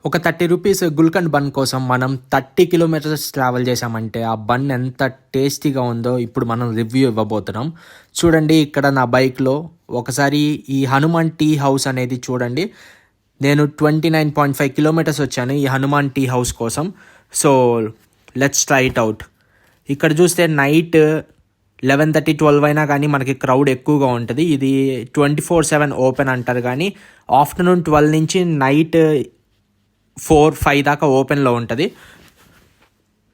ఒక 30 rupees gulkand bun కోసం మనం 30 కిలోమీటర్స్ ట్రావెల్ చేసామంటే ఆ బన్ ఎంత టేస్టీగా ఉందో ఇప్పుడు మనం రివ్యూ ఇవ్వబోతున్నాం. చూడండి ఇక్కడ నా బైక్లో ఒకసారి ఈ హనుమాన్ టీ హౌస్ అనేది చూడండి. నేను 29.5 కిలోమీటర్స్ వచ్చాను ఈ హనుమాన్ టీ హౌస్ కోసం. So let's try it out. ఇక్కడ చూస్తే నైట్ 11:30 12 అయినా కానీ మనకి క్రౌడ్ ఎక్కువగా ఉంటుంది. ఇది 24/7 ఓపెన్ అంటారు, కానీ ఆఫ్టర్నూన్ 12 నుంచి నైట్ 4-5 దాకా ఓపెన్లో ఉంటుంది.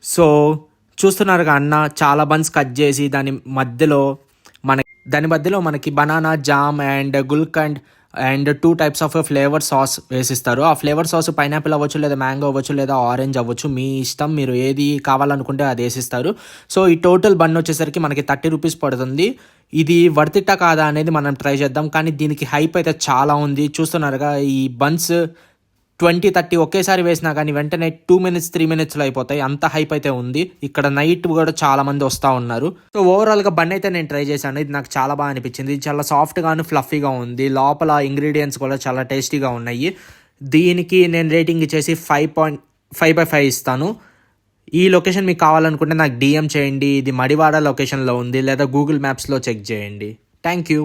సో చూస్తున్నారుగా అన్న చాలా బన్స్ కట్ చేసి దాని మధ్యలో మనకి banana jam and gulkand and 2 types of flavour sauce వేసిస్తారు. ఆ ఫ్లేవర్ సాస్ పైనాపిల్ అవ్వచ్చు, లేదా మ్యాంగో అవ్వచ్చు, లేదా ఆరెంజ్ అవ్వచ్చు, మీ ఇష్టం, మీరు ఏది కావాలనుకుంటే అది వేసిస్తారు. సో ఈ టోటల్ బన్ వచ్చేసరికి మనకి 30 రూపీస్ పడుతుంది. ఇది వర్తిట్టా కాదా అనేది మనం ట్రై చేద్దాం. కానీ దీనికి హైప్ అయితే చాలా ఉంది. చూస్తున్నారుగా ఈ బన్స్ 20-30 ఒకేసారి వేసినా కానీ వెంటనే 2 minutes 3 minutesలో అయిపోతాయి. అంత హైప్ అయితే ఉంది. ఇక్కడ నైట్ కూడా చాలా మంది వస్తూ ఉన్నారు. సో ఓవరాల్గా బన్ అయితే నేను ట్రై చేశాను. ఇది నాకు చాలా బాగా అనిపించింది. ఇది చాలా సాఫ్ట్గాను ఫ్లఫీగా ఉంది. లోపల ఇంగ్రీడియంట్స్ కూడా చాలా టేస్టీగా ఉన్నాయి. దీనికి నేను రేటింగ్ ఇచ్చేసి 5.5/5 ఇస్తాను. ఈ లొకేషన్ మీకు కావాలనుకుంటే నాకు DM చేయండి. ఇది మడివాడ లొకేషన్లో ఉంది, లేదా గూగుల్ మ్యాప్స్లో చెక్ చేయండి. Thank you.